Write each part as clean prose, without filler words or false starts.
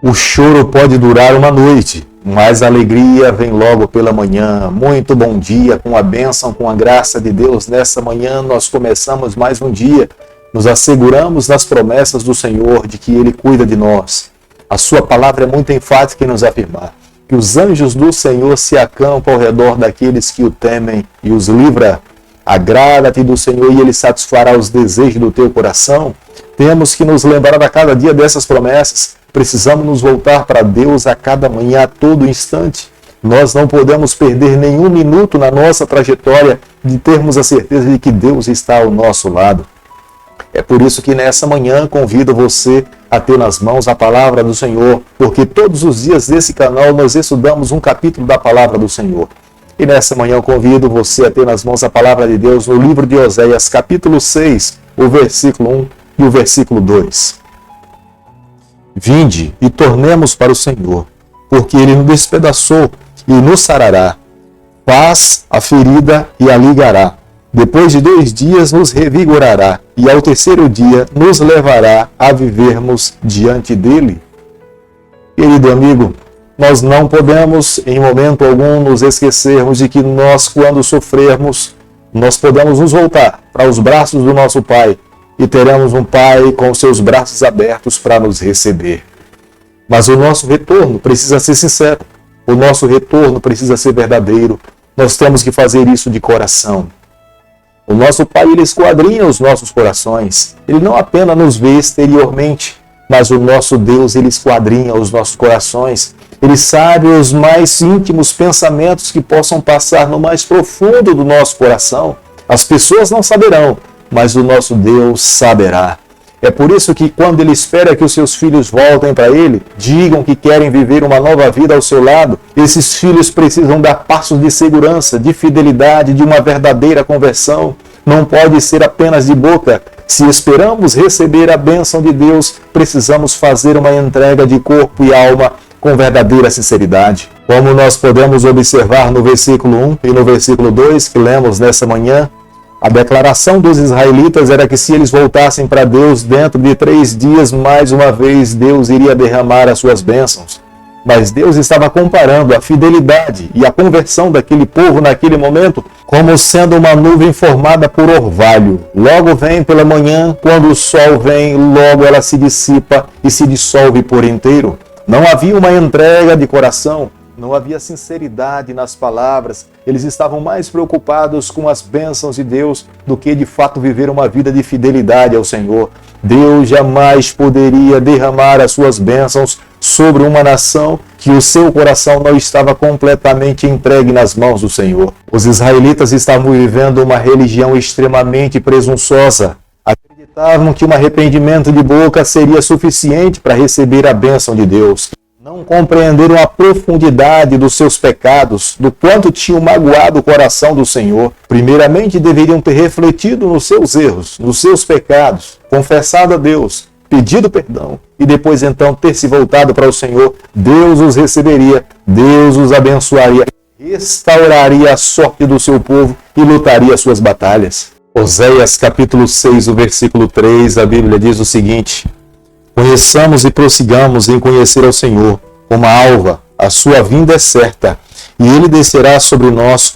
O choro pode durar uma noite, mas a alegria vem logo pela manhã. Muito bom dia, com a bênção, com a graça de Deus. Nessa manhã nós começamos mais um dia. Nos asseguramos nas promessas do Senhor de que Ele cuida de nós. A sua palavra é muito enfática em nos afirmar que os anjos do Senhor se acampam ao redor daqueles que o temem e os livra. Agrada-te do Senhor e Ele satisfará os desejos do teu coração. Temos que nos lembrar a cada dia dessas promessas. Precisamos nos voltar para Deus a cada manhã, a todo instante. Nós não podemos perder nenhum minuto na nossa trajetória de termos a certeza de que Deus está ao nosso lado. É por isso que nessa manhã convido você a ter nas mãos a palavra do Senhor, porque todos os dias desse canal nós estudamos um capítulo da palavra do Senhor. E nessa manhã eu convido você a ter nas mãos a palavra de Deus no livro de Oséias, capítulo 6, o versículo 1 e o versículo 2. Vinde e tornemos para o Senhor, porque Ele nos despedaçou e nos sarará. Faz a ferida e a ligará. Depois de 2 dias nos revigorará, e ao terceiro dia nos levará a vivermos diante dele. Querido amigo, nós não podemos em momento algum nos esquecermos de que nós, quando sofrermos, nós podemos nos voltar para os braços do nosso Pai e teremos um Pai com seus braços abertos para nos receber. Mas o nosso retorno precisa ser sincero, o nosso retorno precisa ser verdadeiro, nós temos que fazer isso de coração. O nosso Pai, Ele esquadrinha os nossos corações, Ele não apenas nos vê exteriormente, mas o nosso Deus, Ele esquadrinha os nossos corações. Ele sabe os mais íntimos pensamentos que possam passar no mais profundo do nosso coração. As pessoas não saberão, mas o nosso Deus saberá. É por isso que quando Ele espera que os seus filhos voltem para Ele, digam que querem viver uma nova vida ao seu lado, esses filhos precisam dar passos de segurança, de fidelidade, de uma verdadeira conversão. Não pode ser apenas de boca. Se esperamos receber a bênção de Deus, precisamos fazer uma entrega de corpo e alma com verdadeira sinceridade. Como nós podemos observar no versículo 1 e no versículo 2 que lemos nessa manhã, a declaração dos israelitas era que se eles voltassem para Deus dentro de 3 dias, mais uma vez Deus iria derramar as suas bênçãos. Mas Deus estava comparando a fidelidade e a conversão daquele povo naquele momento como sendo uma nuvem formada por orvalho. Logo vem pela manhã, quando o sol vem, logo ela se dissipa e se dissolve por inteiro. Não havia uma entrega de coração, não havia sinceridade nas palavras. Eles estavam mais preocupados com as bênçãos de Deus do que de fato viver uma vida de fidelidade ao Senhor. Deus jamais poderia derramar as suas bênçãos sobre uma nação que o seu coração não estava completamente entregue nas mãos do Senhor. Os israelitas estavam vivendo uma religião extremamente presunçosa. Acreditavam que um arrependimento de boca seria suficiente para receber a bênção de Deus. Não compreenderam a profundidade dos seus pecados, do quanto tinham magoado o coração do Senhor. Primeiramente, deveriam ter refletido nos seus erros, nos seus pecados, confessado a Deus, pedido perdão e depois então ter se voltado para o Senhor. Deus os receberia, Deus os abençoaria, restauraria a sorte do seu povo e lutaria as suas batalhas. Oséias capítulo 6, o versículo 3, a Bíblia diz o seguinte: conheçamos e prossigamos em conhecer ao Senhor, como a alva, a sua vinda é certa, e Ele descerá sobre nós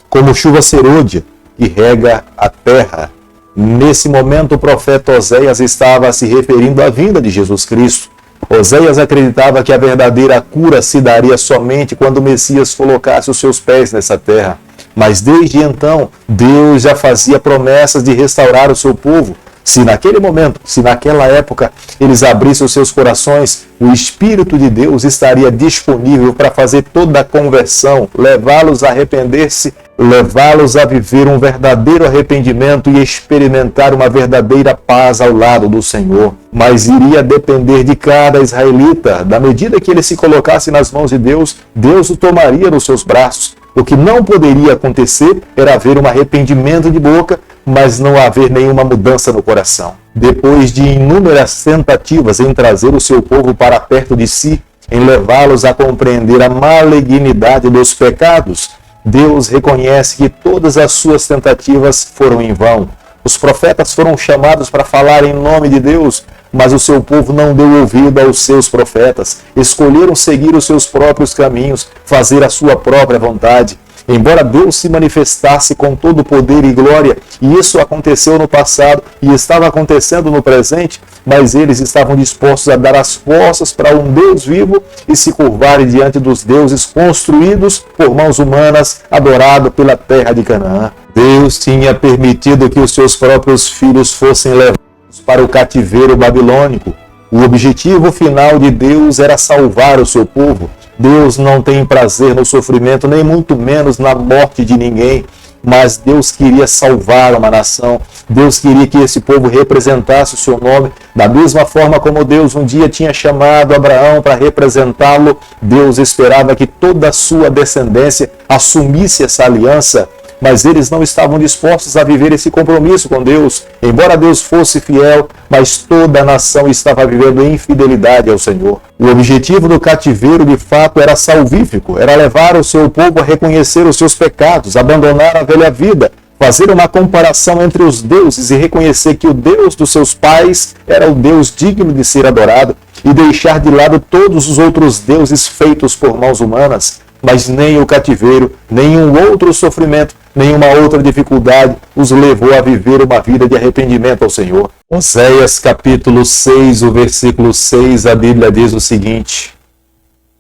como chuva serôdia, que rega a terra. Nesse momento o profeta Oséias estava se referindo à vinda de Jesus Cristo. Oséias acreditava que a verdadeira cura se daria somente quando o Messias colocasse os seus pés nessa terra. Mas desde então, Deus já fazia promessas de restaurar o seu povo. Se naquele momento, se naquela época, eles abrissem os seus corações, o Espírito de Deus estaria disponível para fazer toda a conversão, levá-los a arrepender-se, levá-los a viver um verdadeiro arrependimento e experimentar uma verdadeira paz ao lado do Senhor. Mas iria depender de cada israelita. Da medida que ele se colocasse nas mãos de Deus, Deus o tomaria nos seus braços. O que não poderia acontecer era haver um arrependimento de boca, mas não haver nenhuma mudança no coração. Depois de inúmeras tentativas em trazer o seu povo para perto de si, em levá-los a compreender a malignidade dos pecados, Deus reconhece que todas as suas tentativas foram em vão. Os profetas foram chamados para falar em nome de Deus, mas o seu povo não deu ouvido aos seus profetas. Escolheram seguir os seus próprios caminhos, fazer a sua própria vontade. Embora Deus se manifestasse com todo poder e glória, e isso aconteceu no passado e estava acontecendo no presente, mas eles estavam dispostos a dar as costas para um Deus vivo e se curvarem diante dos deuses construídos por mãos humanas, adorado pela terra de Canaã. Deus tinha permitido que os seus próprios filhos fossem levados para o cativeiro babilônico. O objetivo final de Deus era salvar o seu povo. Deus não tem prazer no sofrimento, nem muito menos na morte de ninguém, mas Deus queria salvar uma nação. Deus queria que esse povo representasse o seu nome, da mesma forma como Deus um dia tinha chamado Abraão para representá-lo. Deus esperava que toda a sua descendência assumisse essa aliança, mas eles não estavam dispostos a viver esse compromisso com Deus. Embora Deus fosse fiel, mas toda a nação estava vivendo infidelidade ao Senhor. O objetivo do cativeiro, de fato, era salvífico, era levar o seu povo a reconhecer os seus pecados, abandonar a velha vida, fazer uma comparação entre os deuses e reconhecer que o Deus dos seus pais era o Deus digno de ser adorado e deixar de lado todos os outros deuses feitos por mãos humanas. Mas nem o cativeiro, nenhum outro sofrimento, nenhuma outra dificuldade os levou a viver uma vida de arrependimento ao Senhor. Oséias capítulo 6, o versículo 6, a Bíblia diz o seguinte: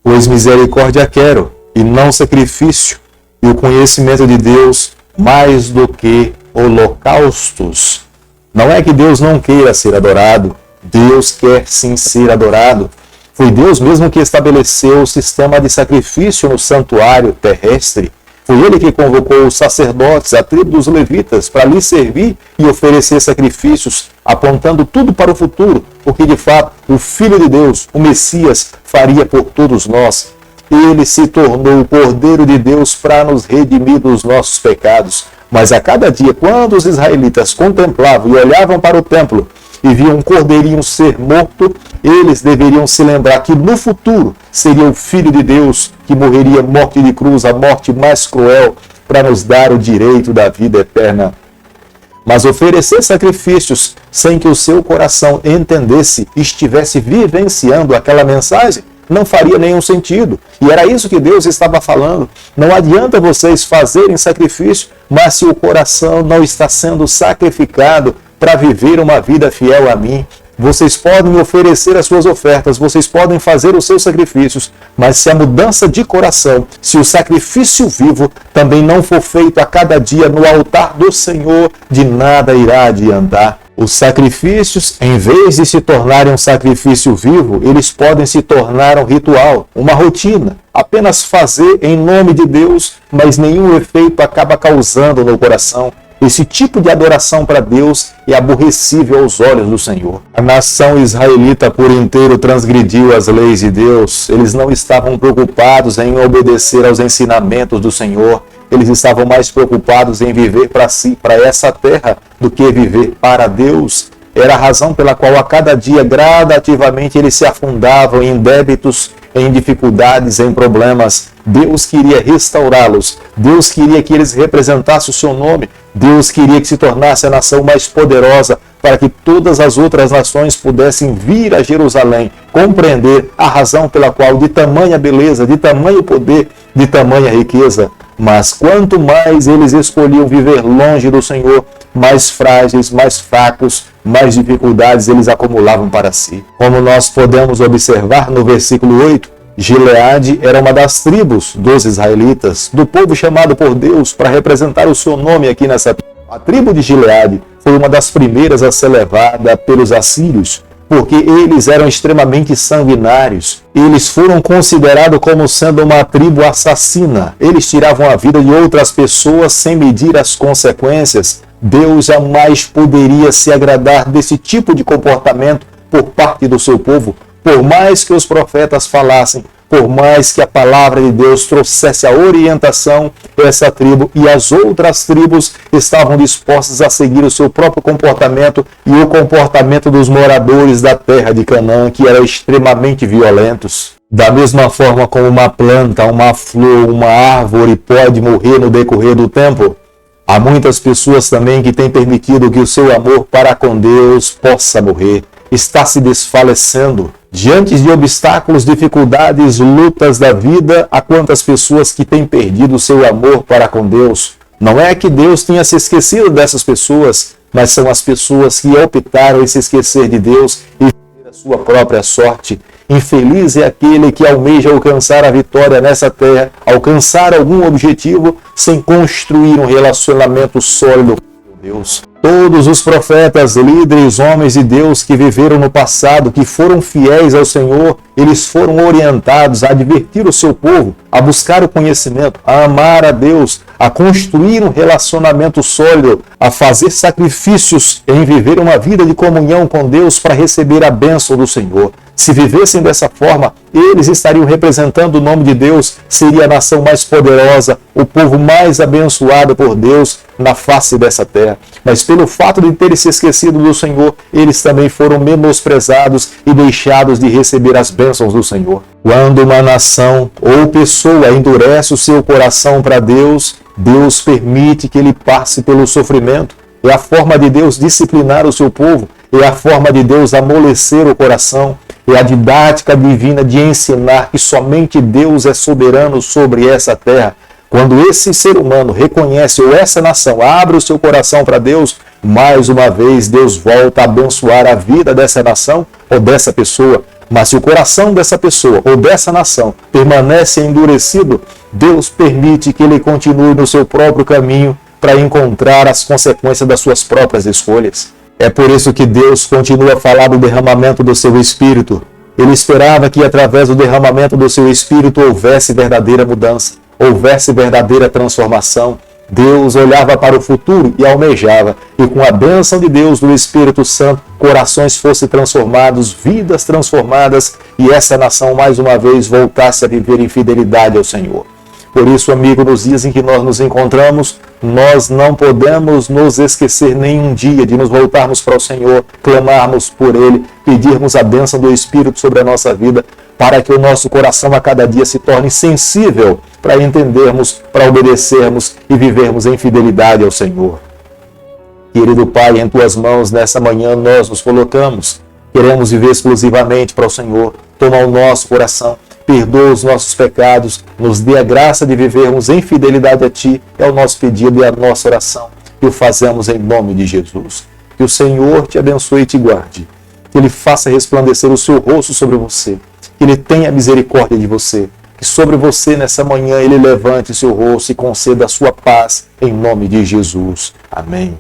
pois misericórdia quero, e não sacrifício, e o conhecimento de Deus mais do que holocaustos. Não é que Deus não queira ser adorado, Deus quer sim ser adorado. Foi Deus mesmo que estabeleceu o sistema de sacrifício no santuário terrestre. Foi Ele que convocou os sacerdotes, a tribo dos levitas, para lhe servir e oferecer sacrifícios, apontando tudo para o futuro, porque de fato o Filho de Deus, o Messias, faria por todos nós. Ele se tornou o Cordeiro de Deus para nos redimir dos nossos pecados. Mas a cada dia, quando os israelitas contemplavam e olhavam para o templo e viam um cordeirinho ser morto, eles deveriam se lembrar que no futuro seria o Filho de Deus que morreria morte de cruz, a morte mais cruel, para nos dar o direito da vida eterna. Mas oferecer sacrifícios sem que o seu coração entendesse e estivesse vivenciando aquela mensagem não faria nenhum sentido. E era isso que Deus estava falando. Não adianta vocês fazerem sacrifício, mas se o coração não está sendo sacrificado para viver uma vida fiel a mim. Vocês podem oferecer as suas ofertas, vocês podem fazer os seus sacrifícios, mas se a mudança de coração, se o sacrifício vivo também não for feito a cada dia no altar do Senhor, de nada irá adiantar. Os sacrifícios, em vez de se tornarem um sacrifício vivo, eles podem se tornar um ritual, uma rotina. Apenas fazer em nome de Deus, mas nenhum efeito acaba causando no coração. Esse tipo de adoração para Deus é aborrecível aos olhos do Senhor. A nação israelita por inteiro transgrediu as leis de Deus. Eles não estavam preocupados em obedecer aos ensinamentos do Senhor. Eles estavam mais preocupados em viver para si, para essa terra, do que viver para Deus. Era a razão pela qual a cada dia, gradativamente, eles se afundavam em débitos, em dificuldades, em problemas. Deus queria restaurá-los. Deus queria que eles representassem o seu nome. Deus queria que se tornasse a nação mais poderosa para que todas as outras nações pudessem vir a Jerusalém, compreender a razão pela qual, de tamanha beleza, de tamanho poder, de tamanha riqueza. Mas quanto mais eles escolhiam viver longe do Senhor, mais frágeis, mais fracos, mais dificuldades eles acumulavam para si. Como nós podemos observar no versículo 8, Gileade era uma das tribos dos israelitas, do povo chamado por Deus para representar o seu nome aqui nessa terra. A tribo de Gileade foi uma das primeiras a ser levada pelos assírios, porque eles eram extremamente sanguinários. Eles foram considerados como sendo uma tribo assassina. Eles tiravam a vida de outras pessoas sem medir as consequências. Deus jamais poderia se agradar desse tipo de comportamento por parte do seu povo. Por mais que os profetas falassem, por mais que a palavra de Deus trouxesse a orientação, essa tribo e as outras tribos estavam dispostas a seguir o seu próprio comportamento e o comportamento dos moradores da terra de Canaã, que eram extremamente violentos. Da mesma forma como uma planta, uma flor, uma árvore pode morrer no decorrer do tempo, há muitas pessoas também que têm permitido que o seu amor para com Deus possa morrer. está se desfalecendo. Diante de obstáculos, dificuldades, lutas da vida, há quantas pessoas que têm perdido o seu amor para com Deus. Não é que Deus tenha se esquecido dessas pessoas, mas são as pessoas que optaram em se esquecer de Deus e viver a sua própria sorte. Infeliz é aquele que almeja alcançar a vitória nessa terra, alcançar algum objetivo sem construir um relacionamento sólido com Deus. Todos os profetas, líderes, homens de Deus que viveram no passado, que foram fiéis ao Senhor, eles foram orientados a advertir o seu povo, a buscar o conhecimento, a amar a Deus, a construir um relacionamento sólido, a fazer sacrifícios em viver uma vida de comunhão com Deus para receber a bênção do Senhor. Se vivessem dessa forma, eles estariam representando o nome de Deus, seria a nação mais poderosa, o povo mais abençoado por Deus na face dessa terra. Mas pelo fato de terem se esquecido do Senhor, eles também foram menosprezados e deixados de receber as bênçãos do Senhor. Quando uma nação ou pessoa endurece o seu coração para Deus, Deus permite que ele passe pelo sofrimento. É a forma de Deus disciplinar o seu povo, é a forma de Deus amolecer o coração, é a didática divina de ensinar que somente Deus é soberano sobre essa terra. Quando esse ser humano reconhece, ou essa nação abre o seu coração para Deus, mais uma vez Deus volta a abençoar a vida dessa nação ou dessa pessoa. Mas se o coração dessa pessoa ou dessa nação permanece endurecido, Deus permite que ele continue no seu próprio caminho para encontrar as consequências das suas próprias escolhas. É por isso que Deus continua a falar do derramamento do seu Espírito. Ele esperava que através do derramamento do seu Espírito houvesse verdadeira mudança, houvesse verdadeira transformação. Deus olhava para o futuro e almejava, e com a bênção de Deus, do Espírito Santo, corações fossem transformados, vidas transformadas, e essa nação mais uma vez voltasse a viver em fidelidade ao Senhor. Por isso, amigo, nos dias em que nós nos encontramos, nós não podemos nos esquecer nenhum dia de nos voltarmos para o Senhor, clamarmos por Ele, pedirmos a bênção do Espírito sobre a nossa vida, para que o nosso coração a cada dia se torne sensível para entendermos, para obedecermos e vivermos em fidelidade ao Senhor. Querido Pai, em Tuas mãos, nessa manhã nós nos colocamos. Queremos viver exclusivamente para o Senhor. Toma o nosso coração. Perdoa os nossos pecados, nos dê a graça de vivermos em fidelidade a Ti, é o nosso pedido e a nossa oração, e o fazemos em nome de Jesus. Que o Senhor te abençoe e te guarde, que Ele faça resplandecer o seu rosto sobre você, que Ele tenha misericórdia de você, que sobre você nessa manhã Ele levante o seu rosto e conceda a sua paz, em nome de Jesus. Amém.